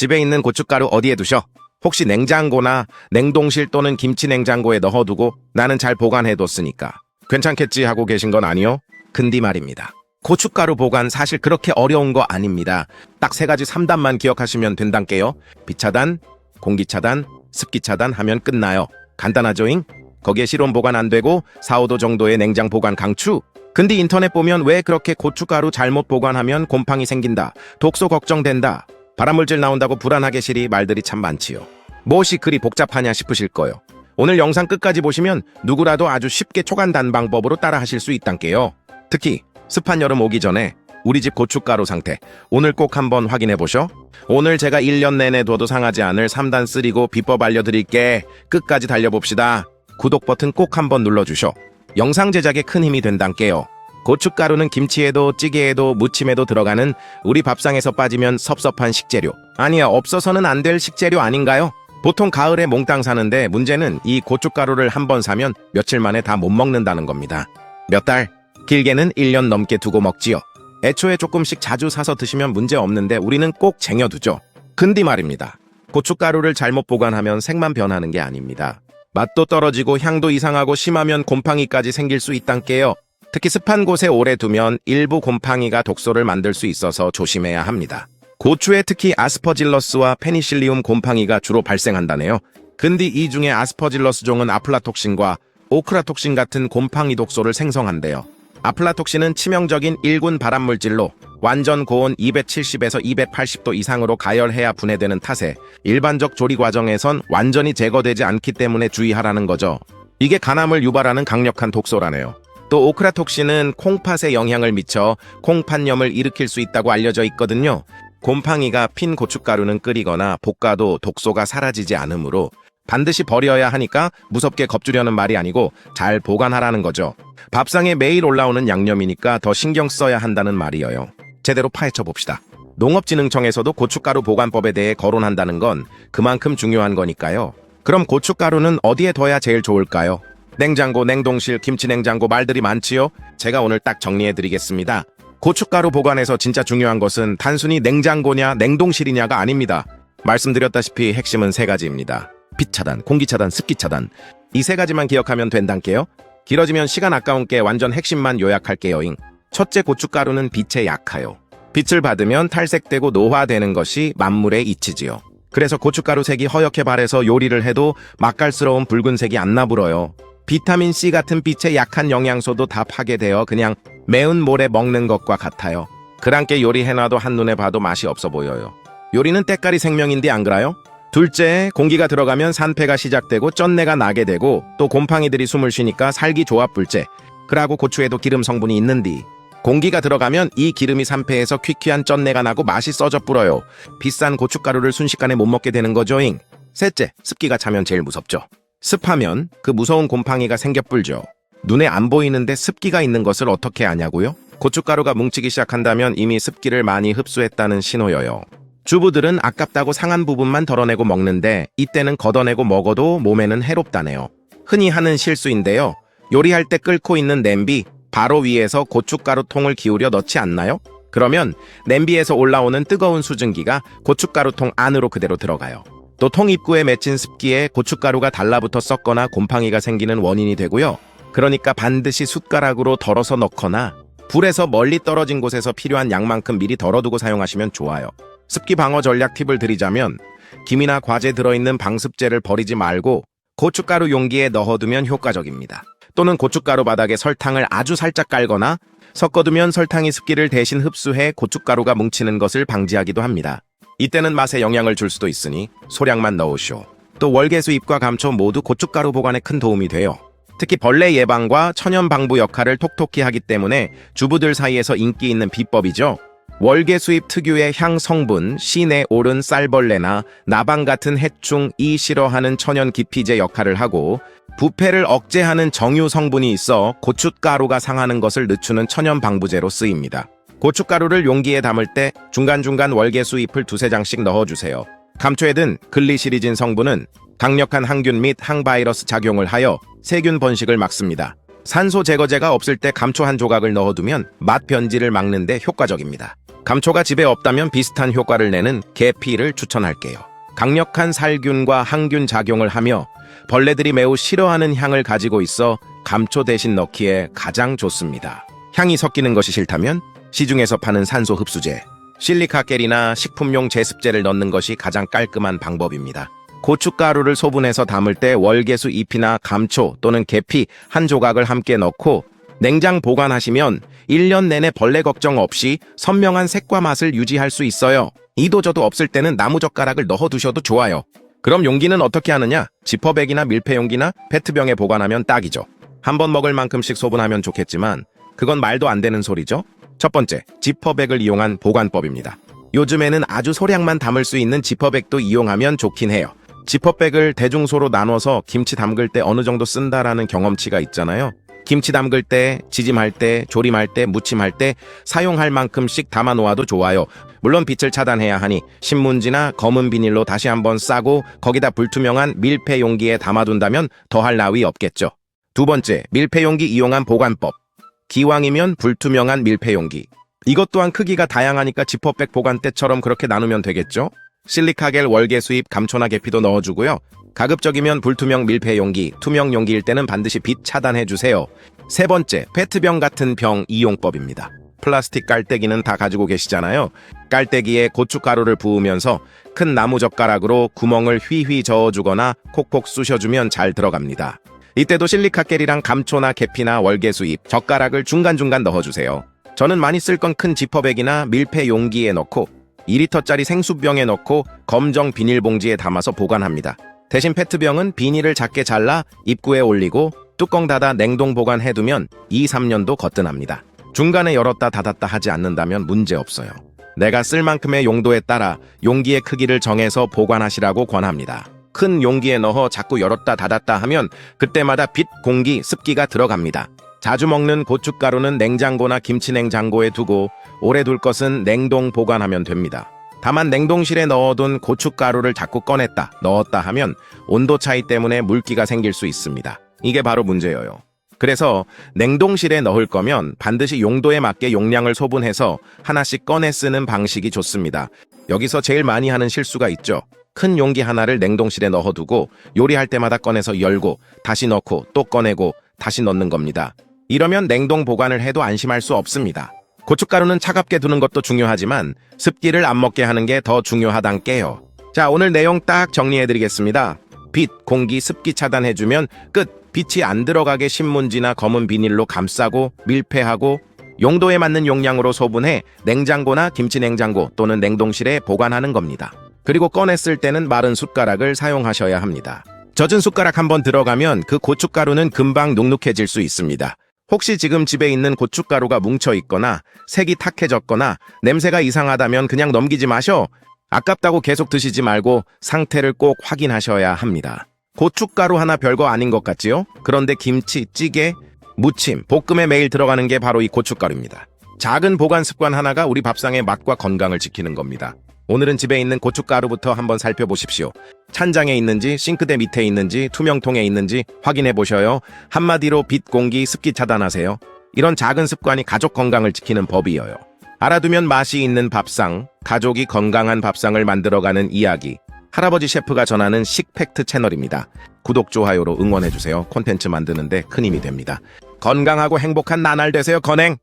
집에 있는 고춧가루 어디에 두셔? 혹시 냉장고나 냉동실 또는 김치 냉장고에 넣어두고 나는 잘 보관해뒀으니까 괜찮겠지 하고 계신 건 아니요? 근데 말입니다. 고춧가루 보관 사실 그렇게 어려운 거 아닙니다. 딱 3가지 3단만 기억하시면 된단께요. 비차단, 공기차단, 습기차단 하면 끝나요. 간단하죠잉? 거기에 실온 보관 안 되고 4, 5도 정도의 냉장 보관 강추. 근데 인터넷 보면 왜 그렇게 고춧가루 잘못 보관하면 곰팡이 생긴다, 독소 걱정된다, 발암물질 나온다고 불안하게 시리 말들이 참 많지요. 무엇이 그리 복잡하냐 싶으실 거요. 오늘 영상 끝까지 보시면 누구라도 아주 쉽게 초간단 방법으로 따라 하실 수 있단께요. 특히 습한 여름 오기 전에 우리 집 고춧가루 상태 오늘 꼭 한번 확인해 보셔. 오늘 제가 1년 내내 둬도 상하지 않을 3단 쓰리고 비법 알려드릴게. 끝까지 달려봅시다. 구독 버튼 꼭 한번 눌러주셔. 영상 제작에 큰 힘이 된단께요. 고춧가루는 김치에도 찌개에도 무침에도 들어가는 우리 밥상에서 빠지면 섭섭한 식재료. 아니야, 없어서는 안 될 식재료 아닌가요? 보통 가을에 몽땅 사는데 문제는 이 고춧가루를 한번 사면 며칠 만에 다 못 먹는다는 겁니다. 몇 달, 길게는 1년 넘게 두고 먹지요. 애초에 조금씩 자주 사서 드시면 문제 없는데 우리는 꼭 쟁여두죠. 근데 말입니다. 고춧가루를 잘못 보관하면 색만 변하는 게 아닙니다. 맛도 떨어지고 향도 이상하고 심하면 곰팡이까지 생길 수 있단께요. 특히 습한 곳에 오래 두면 일부 곰팡이가 독소를 만들 수 있어서 조심해야 합니다. 고추에 특히 아스퍼질러스와 페니실리움 곰팡이가 주로 발생한다네요. 근데 이 중에 아스퍼질러스 종은 아플라톡신과 오크라톡신 같은 곰팡이 독소를 생성한대요. 아플라톡신은 치명적인 1군 발암물질로 완전 고온 270에서 280도 이상으로 가열해야 분해되는 탓에 일반적 조리 과정에선 완전히 제거되지 않기 때문에 주의하라는 거죠. 이게 간암을 유발하는 강력한 독소라네요. 또 오크라톡신은 콩팥에 영향을 미쳐 콩팥염을 일으킬 수 있다고 알려져 있거든요. 곰팡이가 핀 고춧가루는 끓이거나 볶아도 독소가 사라지지 않으므로 반드시 버려야 하니까 무섭게 겁주려는 말이 아니고 잘 보관하라는 거죠. 밥상에 매일 올라오는 양념이니까 더 신경 써야 한다는 말이에요. 제대로 파헤쳐 봅시다. 농업진흥청에서도 고춧가루 보관법에 대해 거론한다는 건 그만큼 중요한 거니까요. 그럼 고춧가루는 어디에 둬야 제일 좋을까요? 냉장고, 냉동실, 김치 냉장고 말들이 많지요? 제가 오늘 딱 정리해드리겠습니다. 고춧가루 보관에서 진짜 중요한 것은 단순히 냉장고냐 냉동실이냐가 아닙니다. 말씀드렸다시피 핵심은 3가지입니다. 빛 차단, 공기 차단, 습기 차단. 이 3가지만 기억하면 된단께요. 길어지면 시간 아까운 게 완전 핵심만 요약할게요잉. 첫째, 고춧가루는 빛에 약하요. 빛을 받으면 탈색되고 노화되는 것이 만물의 이치지요. 그래서 고춧가루 색이 허옇게 발해서 요리를 해도 맛깔스러운 붉은색이 안 나불어요. 비타민C 같은 빛에 약한 영양소도 다 파괴되어 그냥 매운 모래 먹는 것과 같아요. 그랑께 요리해놔도 한눈에 봐도 맛이 없어 보여요. 요리는 때깔이 생명인데 안 그래요? 둘째, 공기가 들어가면 산패가 시작되고 쩐내가 나게 되고 또 곰팡이들이 숨을 쉬니까 살기 조합불제. 그러고 고추에도 기름 성분이 있는디 공기가 들어가면 이 기름이 산패해서 퀴퀴한 쩐내가 나고 맛이 써져 불어요. 비싼 고춧가루를 순식간에 못 먹게 되는 거죠잉. 셋째, 습기가 차면 제일 무섭죠. 습하면 그 무서운 곰팡이가 생겨 불죠. 눈에 안 보이는데 습기가 있는 것을 어떻게 아냐고요? 고춧가루가 뭉치기 시작한다면 이미 습기를 많이 흡수했다는 신호여요. 주부들은 아깝다고 상한 부분만 덜어내고 먹는데 이때는 걷어내고 먹어도 몸에는 해롭다네요. 흔히 하는 실수인데요. 요리할 때 끓고 있는 냄비 바로 위에서 고춧가루 통을 기울여 넣지 않나요? 그러면 냄비에서 올라오는 뜨거운 수증기가 고춧가루통 안으로 그대로 들어가요. 또 통 입구에 맺힌 습기에 고춧가루가 달라붙어 썩거나 곰팡이가 생기는 원인이 되고요. 그러니까 반드시 숟가락으로 덜어서 넣거나 불에서 멀리 떨어진 곳에서 필요한 양만큼 미리 덜어두고 사용하시면 좋아요. 습기 방어 전략 팁을 드리자면 김이나 과제 들어있는 방습제를 버리지 말고 고춧가루 용기에 넣어두면 효과적입니다. 또는 고춧가루 바닥에 설탕을 아주 살짝 깔거나 섞어두면 설탕이 습기를 대신 흡수해 고춧가루가 뭉치는 것을 방지하기도 합니다. 이때는 맛에 영향을 줄 수도 있으니 소량만 넣으시오. 또 월계수잎과 감초 모두 고춧가루 보관에 큰 도움이 돼요. 특히 벌레 예방과 천연 방부 역할을 톡톡히 하기 때문에 주부들 사이에서 인기 있는 비법이죠. 월계수잎 특유의 향 성분, 신에 오른 쌀벌레나 나방 같은 해충이 싫어하는 천연 기피제 역할을 하고 부패를 억제하는 정유 성분이 있어 고춧가루가 상하는 것을 늦추는 천연 방부제로 쓰입니다. 고춧가루를 용기에 담을 때 중간중간 월계수잎을 2-3장씩 넣어주세요. 감초에 든 글리시리진 성분은 강력한 항균 및 항바이러스 작용을 하여 세균 번식을 막습니다. 산소 제거제가 없을 때 감초 한 조각을 넣어두면 맛 변질을 막는 데 효과적입니다. 감초가 집에 없다면 비슷한 효과를 내는 계피를 추천할게요. 강력한 살균과 항균 작용을 하며 벌레들이 매우 싫어하는 향을 가지고 있어 감초 대신 넣기에 가장 좋습니다. 향이 섞이는 것이 싫다면 시중에서 파는 산소 흡수제, 실리카겔이나 식품용 제습제를 넣는 것이 가장 깔끔한 방법입니다. 고춧가루를 소분해서 담을 때 월계수 잎이나 감초 또는 계피 한 조각을 함께 넣고 냉장 보관하시면 1년 내내 벌레 걱정 없이 선명한 색과 맛을 유지할 수 있어요. 이도저도 없을 때는 나무젓가락을 넣어두셔도 좋아요. 그럼 용기는 어떻게 하느냐? 지퍼백이나 밀폐용기나 페트병에 보관하면 딱이죠. 한 번 먹을 만큼씩 소분하면 좋겠지만 그건 말도 안 되는 소리죠. 첫 번째, 지퍼백을 이용한 보관법입니다. 요즘에는 아주 소량만 담을 수 있는 지퍼백도 이용하면 좋긴 해요. 지퍼백을 대중소로 나눠서 김치 담글 때 어느 정도 쓴다라는 경험치가 있잖아요. 김치 담글 때, 지짐할 때, 조림할 때, 무침할 때 사용할 만큼씩 담아 놓아도 좋아요. 물론 빛을 차단해야 하니 신문지나 검은 비닐로 다시 한번 싸고 거기다 불투명한 밀폐 용기에 담아둔다면 더할 나위 없겠죠. 두 번째, 밀폐 용기 이용한 보관법. 기왕이면 불투명한 밀폐 용기. 이것 또한 크기가 다양하니까 지퍼백 보관대처럼 그렇게 나누면 되겠죠. 실리카겔, 월계수잎, 감초나 계피도 넣어주고요. 가급적이면 불투명 밀폐 용기, 투명 용기일 때는 반드시 빛 차단해주세요. 세 번째, 페트병 같은 병 이용법입니다. 플라스틱 깔때기는 다 가지고 계시잖아요. 깔때기에 고춧가루를 부으면서 큰 나무젓가락으로 구멍을 휘휘 저어주거나 콕콕 쑤셔주면 잘 들어갑니다. 이때도 실리카겔이랑 감초나 계피나 월계수잎, 젓가락을 중간중간 넣어주세요. 저는 많이 쓸 건 큰 지퍼백이나 밀폐 용기에 넣고 2리터짜리 생수병에 넣고 검정 비닐봉지에 담아서 보관합니다. 대신 페트병은 비닐을 작게 잘라 입구에 올리고 뚜껑 닫아 냉동 보관해두면 2-3년도 거뜬합니다. 중간에 열었다 닫았다 하지 않는다면 문제없어요. 내가 쓸 만큼의 용도에 따라 용기의 크기를 정해서 보관하시라고 권합니다. 큰 용기에 넣어 자꾸 열었다 닫았다 하면 그때마다 빛, 공기, 습기가 들어갑니다. 자주 먹는 고춧가루는 냉장고나 김치냉장고에 두고 오래 둘 것은 냉동 보관하면 됩니다. 다만 냉동실에 넣어둔 고춧가루를 자꾸 꺼냈다, 넣었다 하면 온도 차이 때문에 물기가 생길 수 있습니다. 이게 바로 문제예요. 그래서 냉동실에 넣을 거면 반드시 용도에 맞게 용량을 소분해서 하나씩 꺼내 쓰는 방식이 좋습니다. 여기서 제일 많이 하는 실수가 있죠. 큰 용기 하나를 냉동실에 넣어두고 요리할 때마다 꺼내서 열고 다시 넣고 또 꺼내고 다시 넣는 겁니다. 이러면 냉동 보관을 해도 안심할 수 없습니다. 고춧가루는 차갑게 두는 것도 중요하지만 습기를 안 먹게 하는 게 더 중요하단께요. 자, 오늘 내용 딱 정리해드리겠습니다. 빛, 공기, 습기 차단해주면 끝! 빛이 안 들어가게 신문지나 검은 비닐로 감싸고 밀폐하고 용도에 맞는 용량으로 소분해 냉장고나 김치냉장고 또는 냉동실에 보관하는 겁니다. 그리고 꺼냈을 때는 마른 숟가락을 사용하셔야 합니다. 젖은 숟가락 한번 들어가면 그 고춧가루는 금방 눅눅해질 수 있습니다. 혹시 지금 집에 있는 고춧가루가 뭉쳐있거나 색이 탁해졌거나 냄새가 이상하다면 그냥 넘기지 마셔. 아깝다고 계속 드시지 말고 상태를 꼭 확인하셔야 합니다. 고춧가루 하나 별거 아닌 것 같지요? 그런데 김치, 찌개, 무침, 볶음에 매일 들어가는 게 바로 이 고춧가루입니다. 작은 보관 습관 하나가 우리 밥상의 맛과 건강을 지키는 겁니다. 오늘은 집에 있는 고춧가루부터 한번 살펴보십시오. 찬장에 있는지, 싱크대 밑에 있는지, 투명통에 있는지 확인해 보셔요. 한마디로 빛, 공기, 습기 차단하세요. 이런 작은 습관이 가족 건강을 지키는 법이에요. 알아두면 맛이 있는 밥상, 가족이 건강한 밥상을 만들어가는 이야기. 할아버지 셰프가 전하는 식팩트 채널입니다. 구독, 좋아요로 응원해주세요. 콘텐츠 만드는데 큰 힘이 됩니다. 건강하고 행복한 나날 되세요, 건행!